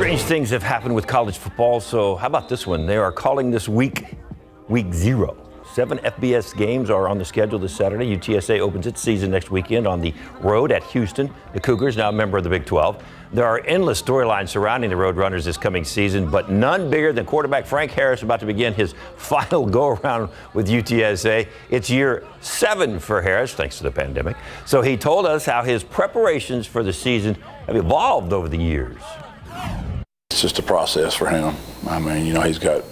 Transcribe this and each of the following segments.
Strange things have happened with college football, so how about this one? They are calling this week 0. 7 FBS games are on the schedule this Saturday. UTSA opens its season next weekend on the road at Houston. The Cougars, now a member of the Big 12. There are endless storylines surrounding the Roadrunners this coming season, but none bigger than quarterback Frank Harris about to begin his final go-around with UTSA. It's year 7 for Harris, thanks to the pandemic. So he told us how his preparations for the season have evolved over the years. It's just a process for him. I mean, you know, he's got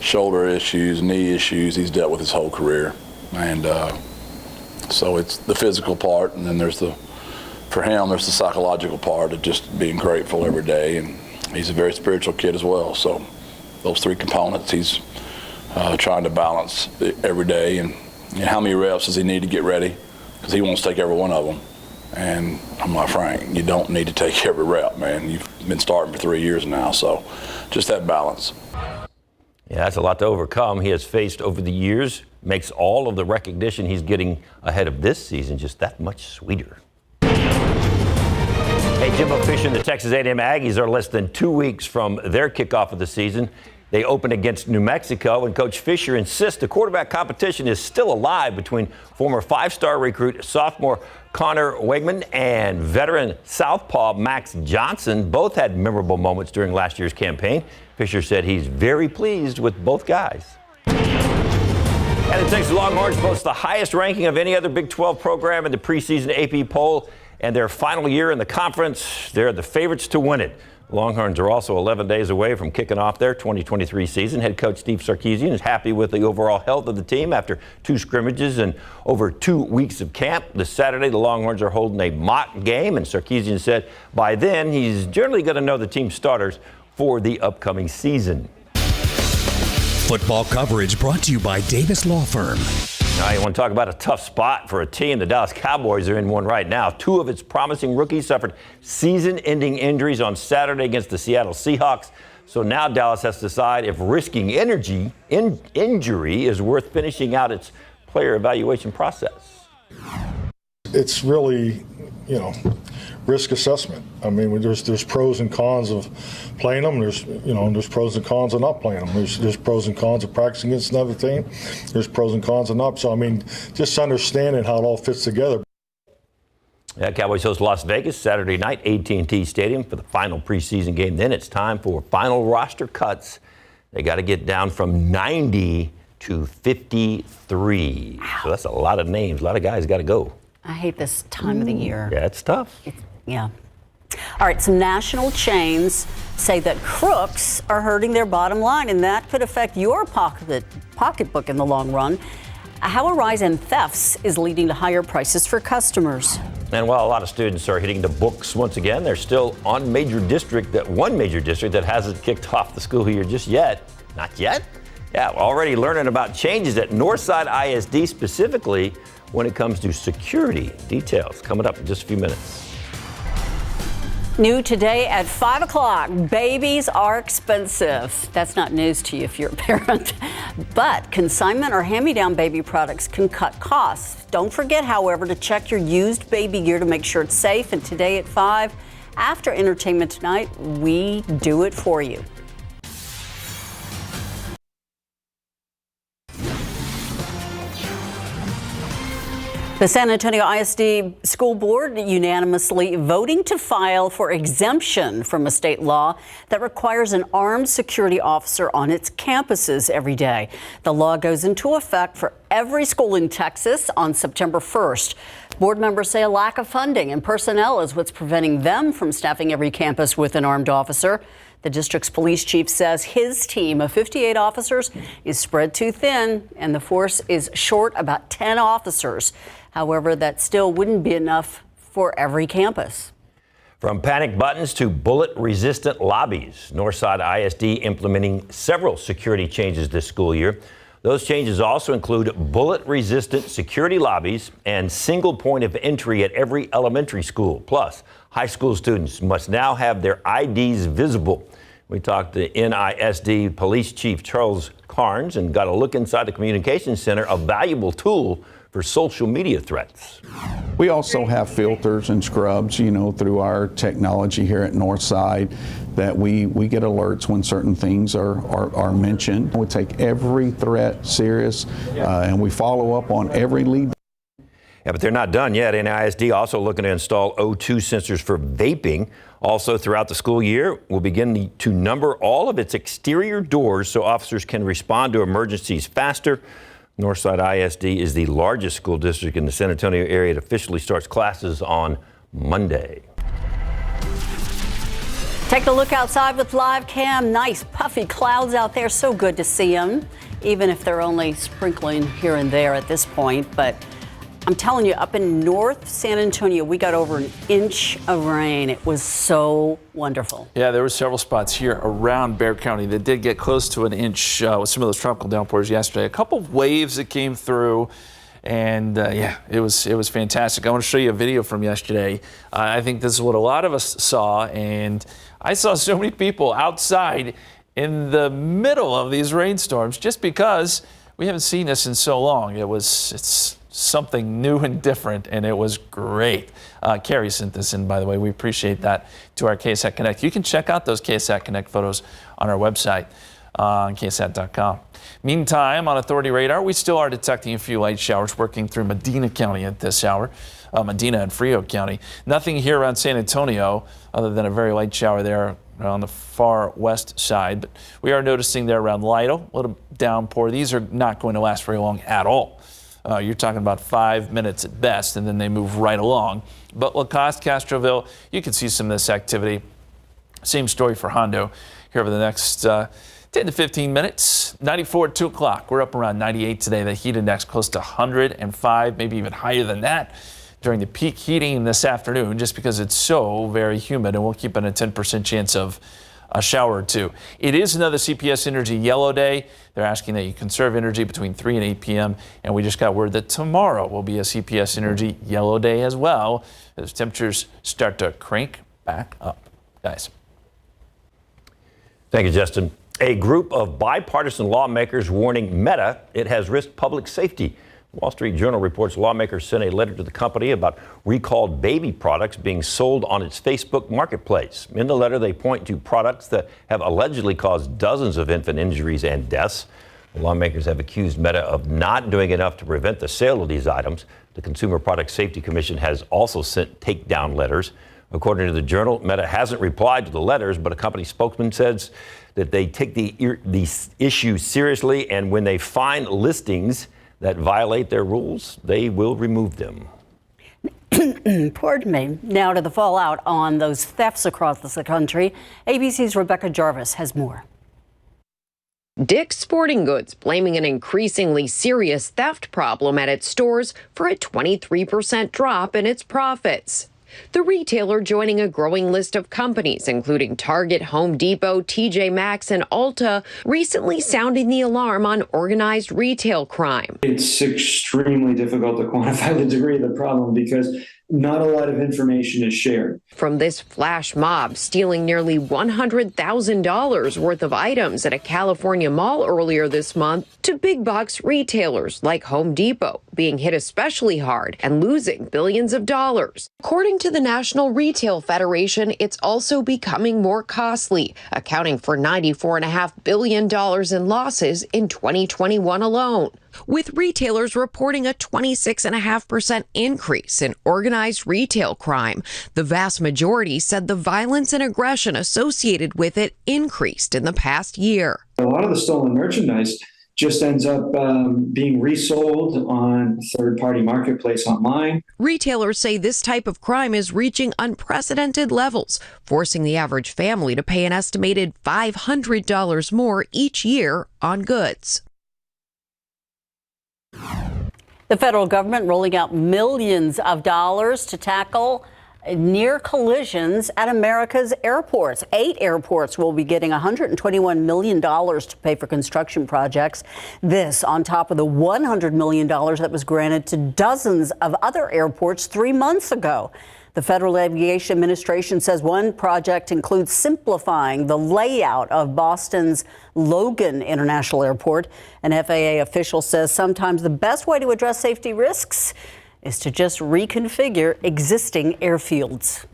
shoulder issues, knee issues he's dealt with his whole career. And so it's the physical part, and then for him, there's the psychological part of just being grateful every day. And he's a very spiritual kid as well. So those 3 components he's trying to balance every day. And you know, how many reps does he need to get ready? Because he wants to take every one of them. And I'm like, Frank, you don't need to take every rep, man. You've been starting for 3 years now. So just that balance. Yeah, that's a lot to overcome. He has faced over the years, makes all of the recognition he's getting ahead of this season just that much sweeter. Hey, Jimbo Fisher and the Texas A&M Aggies are less than 2 weeks from their kickoff of the season. They open against New Mexico, and Coach Fisher insists the quarterback competition is still alive between former 5-star recruit sophomore Connor Wegman and veteran southpaw Max Johnson. Both had memorable moments during last year's campaign. Fisher said he's very pleased with both guys. And the Texas Longhorns boast the highest ranking of any other Big 12 program in the preseason AP poll. And their final year in the conference, they're the favorites to win it. Longhorns are also 11 days away from kicking off their 2023 season. Head coach Steve Sarkisian is happy with the overall health of the team after 2 scrimmages and over 2 weeks of camp. This Saturday, the Longhorns are holding a mock game, and Sarkisian said by then he's generally going to know the team starters for the upcoming season. Football coverage brought to you by Davis Law Firm. Now, you want to talk about a tough spot for a team. The Dallas Cowboys are in one right now. 2 of its promising rookies suffered season-ending injuries on Saturday against the Seattle Seahawks. So now Dallas has to decide if risking injury is worth finishing out its player evaluation process. It's really, risk assessment. I mean, there's pros and cons of playing them. There's pros and cons of not playing them. There's pros and cons of practicing against another team. There's pros and cons of not. So, I mean, just understanding how it all fits together. Yeah, Cowboys host Las Vegas Saturday night, AT&T Stadium for the final preseason game. Then it's time for final roster cuts. They got to get down from 90 to 53. Wow. So that's a lot of names. A lot of guys got to go. I hate this time of the year. Yeah, it's tough. Yeah. All right, some national chains say that crooks are hurting their bottom line, and that could affect your pocketbook in the long run. How a rise in thefts is leading to higher prices for customers. And while a lot of students are hitting the books once again, they're still on one major district that hasn't kicked off the school year just yet. Not yet? Yeah, we're already learning about changes at Northside ISD specifically when it comes to security. Details coming up in just a few minutes. New today at 5 o'clock, babies are expensive. That's not news to you if you're a parent. But consignment or hand-me-down baby products can cut costs. Don't forget, however, to check your used baby gear to make sure it's safe. And today at 5, after Entertainment Tonight, we do it for you. The San Antonio ISD School Board unanimously voting to file for exemption from a state law that requires an armed security officer on its campuses every day. The law goes into effect for every school in Texas on September 1st. Board members say a lack of funding and personnel is what's preventing them from staffing every campus with an armed officer. The district's police chief says his team of 58 officers is spread too thin and the force is short about 10 officers. However, that still wouldn't be enough for every campus. From panic buttons to bullet-resistant lobbies, Northside ISD implementing several security changes this school year. Those changes also include bullet-resistant security lobbies and single point of entry at every elementary school. Plus, high school students must now have their IDs visible. We talked to NISD Police Chief Charles Carnes and got a look inside the communications center, a valuable tool for social media threats. We also have filters and scrubs, through our technology here at Northside, that we get alerts when certain things are mentioned. We take every threat serious, and we follow up on every lead. Yeah, but they're not done yet. NISD also looking to install O2 sensors for vaping. Also, throughout the school year, we'll begin to number all of its exterior doors so officers can respond to emergencies faster. Northside ISD is the largest school district in the San Antonio area. It officially starts classes on Monday. Take a look outside with live cam. Nice puffy clouds out there. So good to see them, even if they're only sprinkling here and there at this point. But I'm telling you, up in North San Antonio, we got over an inch of rain. It was so wonderful. Yeah, there were several spots here around Bexar County that did get close to an inch with some of those tropical downpours yesterday. A couple of waves that came through, and it was fantastic. I want to show you a video from yesterday. I think this is what a lot of us saw, and I saw so many people outside in the middle of these rainstorms just because we haven't seen this in so long. It's something new and different, and it was great. Carrie sent this in, by the way. We appreciate that, to our KSAT Connect. You can check out those KSAT Connect photos on our website on KSAT.com. Meantime, on Authority Radar, we still are detecting a few light showers working through Medina County at this hour. Medina and Frio County. Nothing here around San Antonio other than a very light shower there on the far west side. But we are noticing there around Lytle, a little downpour. These are not going to last very long at all. You're talking about 5 minutes at best, and then they move right along. But Lacoste, Castroville, you can see some of this activity. Same story for Hondo here over the next 10 to 15 minutes. 94 at 2 o'clock. We're up around 98 today. The heat index close to 105, maybe even higher than that during the peak heating this afternoon, just because it's so very humid, and we'll keep it a 10% chance of a shower or two. It is another CPS Energy yellow day. They're asking that you conserve energy between 3 and 8 p.m. And we just got word that tomorrow will be a CPS Energy yellow day as well, as temperatures start to crank back up. Guys. Thank you, Justin. A group of bipartisan lawmakers warning Meta it has risked public safety. Wall Street Journal reports lawmakers sent a letter to the company about recalled baby products being sold on its Facebook marketplace. In the letter, they point to products that have allegedly caused dozens of infant injuries and deaths. The lawmakers have accused Meta of not doing enough to prevent the sale of these items. The Consumer Product Safety Commission has also sent takedown letters. According to the Journal, Meta hasn't replied to the letters, but a company spokesman says that they take the issue seriously, and when they find listings that violate their rules, they will remove them. Pardon me. Now to the fallout on those thefts across the country. ABC's Rebecca Jarvis has more. Dick's Sporting Goods blaming an increasingly serious theft problem at its stores for a 23% drop in its profits. The retailer joining a growing list of companies, including Target, Home Depot, TJ Maxx, and Ulta, recently sounding the alarm on organized retail crime. It's extremely difficult to quantify the degree of the problem because not a lot of information is shared. From this flash mob stealing nearly $100,000 worth of items at a California mall earlier this month, to big box retailers like Home Depot being hit especially hard and losing billions of dollars. According to the National Retail Federation, it's also becoming more costly, accounting for $94.5 billion in losses in 2021 alone, with retailers reporting a 26.5% increase in organized retail crime. The vast majority said the violence and aggression associated with it increased in the past year. A lot of the stolen merchandise just ends up being resold on third-party marketplace online. Retailers say this type of crime is reaching unprecedented levels, forcing the average family to pay an estimated $500 more each year on goods. The federal government rolling out millions of dollars to tackle near collisions at America's airports. 8 airports will be getting $121 million to pay for construction projects. This on top of the $100 million that was granted to dozens of other airports 3 months ago. The Federal Aviation Administration says one project includes simplifying the layout of Boston's Logan International Airport. An FAA official says sometimes the best way to address safety risks is to just reconfigure existing airfields.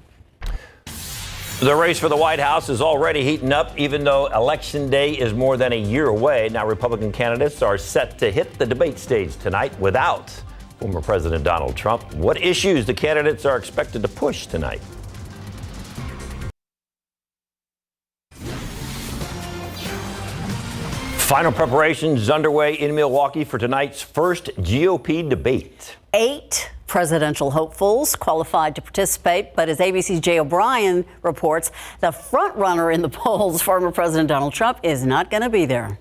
The race for the White House is already heating up, even though Election Day is more than a year away. Now, Republican candidates are set to hit the debate stage tonight without former President Donald Trump. What issues the candidates are expected to push tonight? Final preparations underway in Milwaukee for tonight's first GOP debate. 8 presidential hopefuls qualified to participate, but as ABC's Jay O'Brien reports, the frontrunner in the polls, former President Donald Trump, is not going to be there.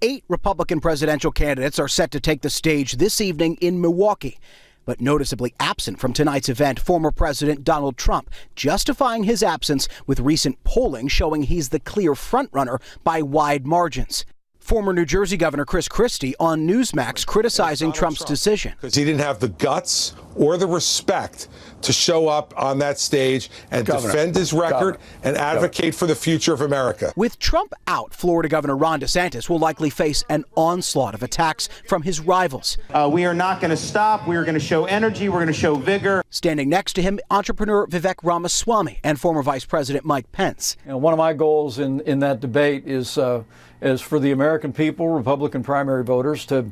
8 Republican presidential candidates are set to take the stage this evening in Milwaukee. But noticeably absent from tonight's event, former President Donald Trump, justifying his absence with recent polling showing he's the clear frontrunner by wide margins. Former New Jersey Governor Chris Christie on Newsmax criticizing Trump's decision. Because he didn't have the guts or the respect to show up on that stage and defend his record and advocate for the future of America. With Trump out, Florida Governor Ron DeSantis will likely face an onslaught of attacks from his rivals. We are not going to stop. We are going to show energy. We're going to show vigor. Standing next to him, entrepreneur Vivek Ramaswamy and former Vice President Mike Pence. One of my goals in that debate is for the American people, Republican primary voters, to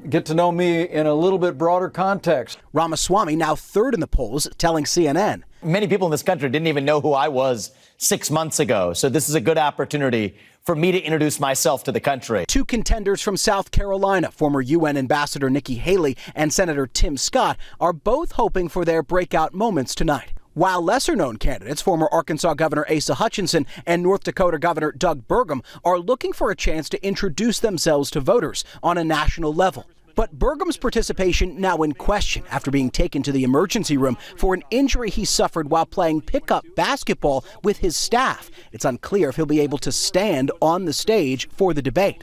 get to know me in a little bit broader context. Ramaswamy, now third in the polls, telling CNN. Many people in this country didn't even know who I was 6 months ago, so this is a good opportunity for me to introduce myself to the country. 2 contenders from South Carolina, former UN Ambassador Nikki Haley and Senator Tim Scott, are both hoping for their breakout moments tonight. While lesser-known candidates, former Arkansas Governor Asa Hutchinson and North Dakota Governor Doug Burgum, are looking for a chance to introduce themselves to voters on a national level. But Burgum's participation now in question after being taken to the emergency room for an injury he suffered while playing pickup basketball with his staff. It's unclear if he'll be able to stand on the stage for the debate.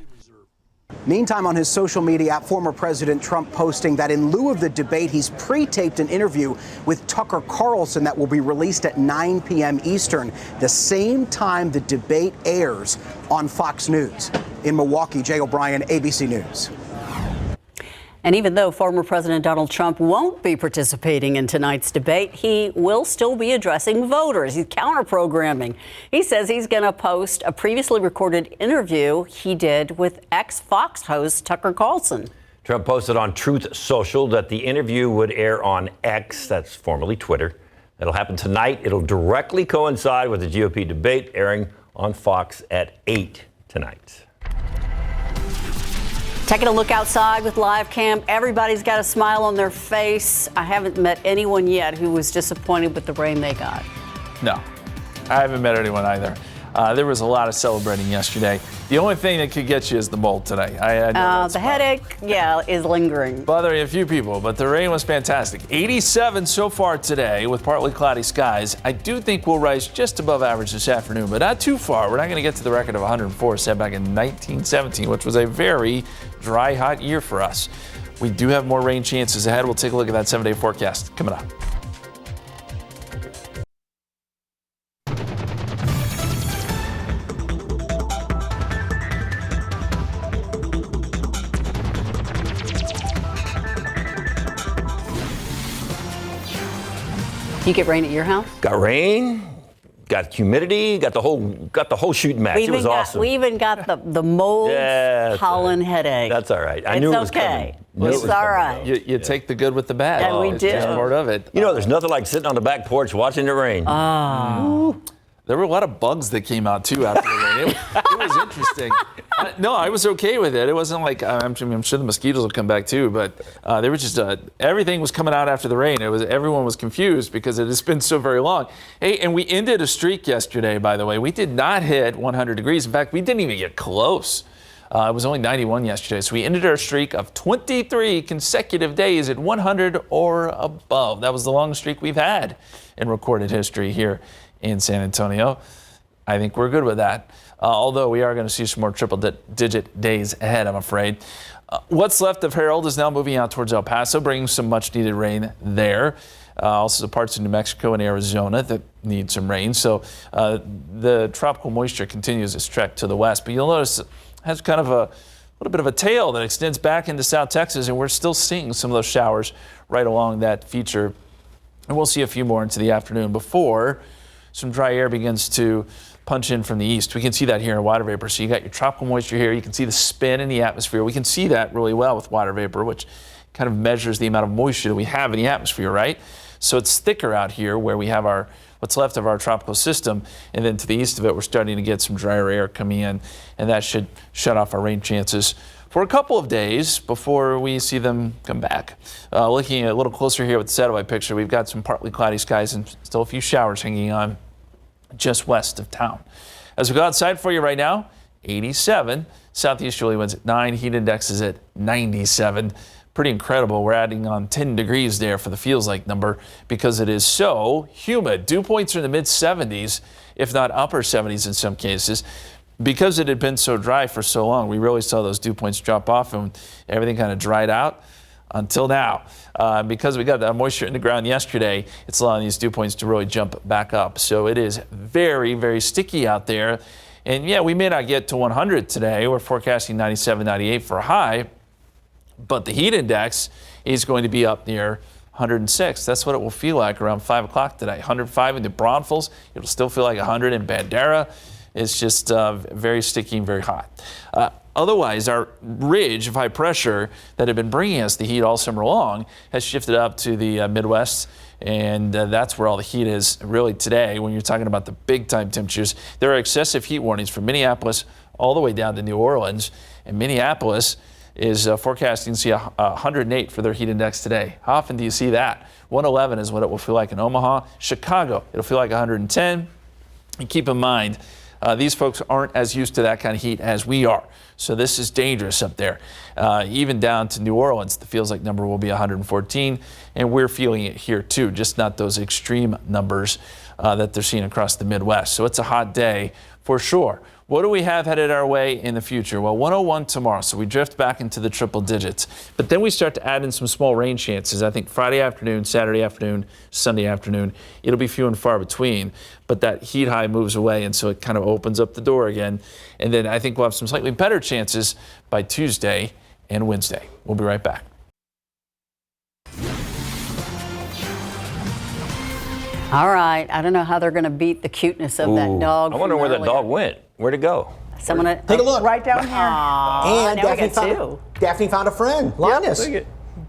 Meantime, on his social media app, former President Trump posting that in lieu of the debate, he's pre-taped an interview with Tucker Carlson that will be released at 9 p.m. Eastern, the same time the debate airs on Fox News. In Milwaukee, Jay O'Brien, ABC News. And even though former President Donald Trump won't be participating in tonight's debate, he will still be addressing voters. He's counter-programming. He says he's going to post a previously recorded interview he did with ex-Fox host Tucker Carlson. Trump posted on Truth Social that the interview would air on X, that's formerly Twitter. It'll happen tonight. It'll directly coincide with the GOP debate airing on Fox at 8 tonight. Taking a look outside with live cam. Everybody's got a smile on their face. I haven't met anyone yet who was disappointed with the rain they got. No, I haven't met anyone either. There was a lot of celebrating yesterday. The only thing that could get you is the mold today. The headache, is lingering. Bothering a few people, but the rain was fantastic. 87 so far today with partly cloudy skies. I do think we'll rise just above average this afternoon, but not too far. We're not going to get to the record of 104 set back in 1917, which was a very dry, hot year for us. We do have more rain chances ahead. We'll take a look at that 7-day forecast coming up. You get rain at your house? Got rain, got humidity, got the whole shooting match. It was awesome. We even got the mold pollen headache. That's all right. I knew it was coming. It's all right. You take the good with the bad. And we did. It's part of it. You know, there's nothing like sitting on the back porch watching it rain. There were a lot of bugs that came out, too, after the rain. It was interesting. No, I was okay with it. It wasn't like, I'm sure the mosquitoes will come back, too, but there was just, everything was coming out after the rain. Everyone was confused because it has been so very long. Hey, and we ended a streak yesterday, by the way. We did not hit 100 degrees. In fact, we didn't even get close. It was only 91 yesterday, so we ended our streak of 23 consecutive days at 100 or above. That was the longest streak we've had in recorded history here in San Antonio. I think we're good with that. Although we are going to see some more triple-digit days ahead, I'm afraid. What's left of Harold is now moving out towards El Paso, bringing some much-needed rain there. Also parts of New Mexico and Arizona that need some rain. So the tropical moisture continues its trek to the west. But you'll notice it has kind of a little bit of a tail that extends back into South Texas, and we're still seeing some of those showers right along that feature. And we'll see a few more into the afternoon before some dry air begins to punch in from the east. We can see that here in water vapor. So you got your tropical moisture here. You can see the spin in the atmosphere. We can see that really well with water vapor, which kind of measures the amount of moisture that we have in the atmosphere, right? So it's thicker out here where we have our what's left of our tropical system, and then to the east of it, we're starting to get some drier air coming in, and that should shut off our rain chances for a couple of days before we see them come back. Looking a little closer here with the satellite picture, we've got some partly cloudy skies and still a few showers hanging on just west of town. As we go outside for you right now, 87. Southeasterly winds at 9. Heat index is at 97. Pretty incredible. We're adding on 10 degrees there for the feels like number because it is so humid. Dew points are in the mid 70s, if not upper 70s in some cases. Because it had been so dry for so long, we really saw those dew points drop off and everything kind of dried out until now. Because we got that moisture in the ground yesterday, it's allowing these dew points to really jump back up. So it is very, very sticky out there. And yeah, we may not get to 100 today. We're forecasting 97, 98 for a high. But the heat index is going to be up near 106. That's what it will feel like around 5 o'clock today. 105 in the Braunfels. It'll still feel like 100 in Bandera. It's just very sticky and very hot. Otherwise, our ridge of high pressure that had been bringing us the heat all summer long has shifted up to the Midwest, and that's where all the heat is really today. When you're talking about the big time temperatures, there are excessive heat warnings from Minneapolis all the way down to New Orleans, and Minneapolis is forecasting to see 108 for their heat index today. How often do you see that? 111 is what it will feel like in Omaha. Chicago, it'll feel like 110. And keep in mind, these folks aren't as used to that kind of heat as we are. So this is dangerous up there. Even down to New Orleans, the feels like number will be 114. And we're feeling it here too, just not those extreme numbers that they're seeing across the Midwest. So it's a hot day for sure. What do we have headed our way in the future? Well, 101 tomorrow, so we drift back into the triple digits. But then we start to add in some small rain chances. I think Friday afternoon, Saturday afternoon, Sunday afternoon, it'll be few and far between. But that heat high moves away, and so it kind of opens up the door again. And then I think we'll have some slightly better chances by Tuesday and Wednesday. We'll be right back. All right. I don't know how they're going to beat the cuteness of that dog. I wonder where that dog went. Where'd it go? Someone take a look right down here. And Daphne found a friend, Linus.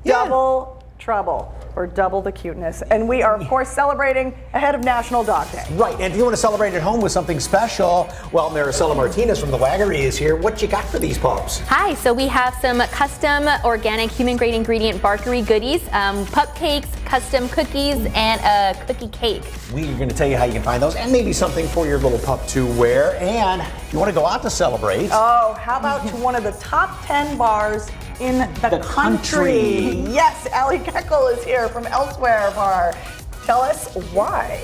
Double trouble, or double the cuteness. And we are, of course, celebrating ahead of National Dog Day. Right, and if you want to celebrate at home with something special, well, Maricela Martinez from the Waggery is here. What you got for these pups? Hi, so we have some custom organic human-grade ingredient barkery goodies, pup cakes, custom cookies, and a cookie cake. We're going to tell you how you can find those, and maybe something for your little pup to wear. And if you want to go out to celebrate. Oh, how about to one of the top 10 bars in the country? Yes, Allie Keckel is here from Elsewhere Bar. Tell us why.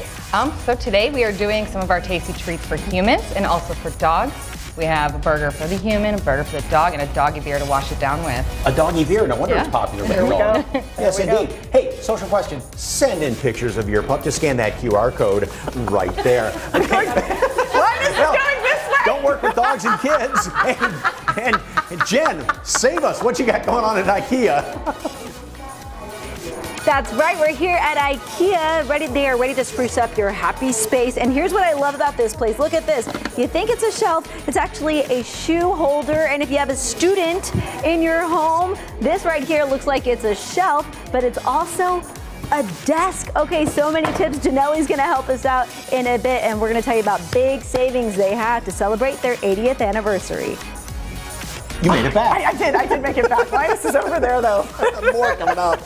So today we are doing some of our tasty treats for humans and also for dogs. We have a burger for the human, a burger for the dog, and a doggy beer to wash it down with. A doggy beer? No wonder it's popular. There we go. Yes, indeed. Hey, social question. Send in pictures of your pup. Just scan that QR code right there. Linus is going this way. Don't work with dogs and kids. And Jen, save us. What you got going on at IKEA? That's right, we're here at IKEA. They are ready to spruce up your happy space. And here's what I love about this place. Look at this. You think it's a shelf, it's actually a shoe holder. And if you have a student in your home, this right here looks like it's a shelf, but it's also a desk. Okay, so many tips. Janelle's gonna help us out in a bit, and we're gonna tell you about big savings they had to celebrate their 80th anniversary. You made it back. I did make it back. Linus is over there, though. More coming up.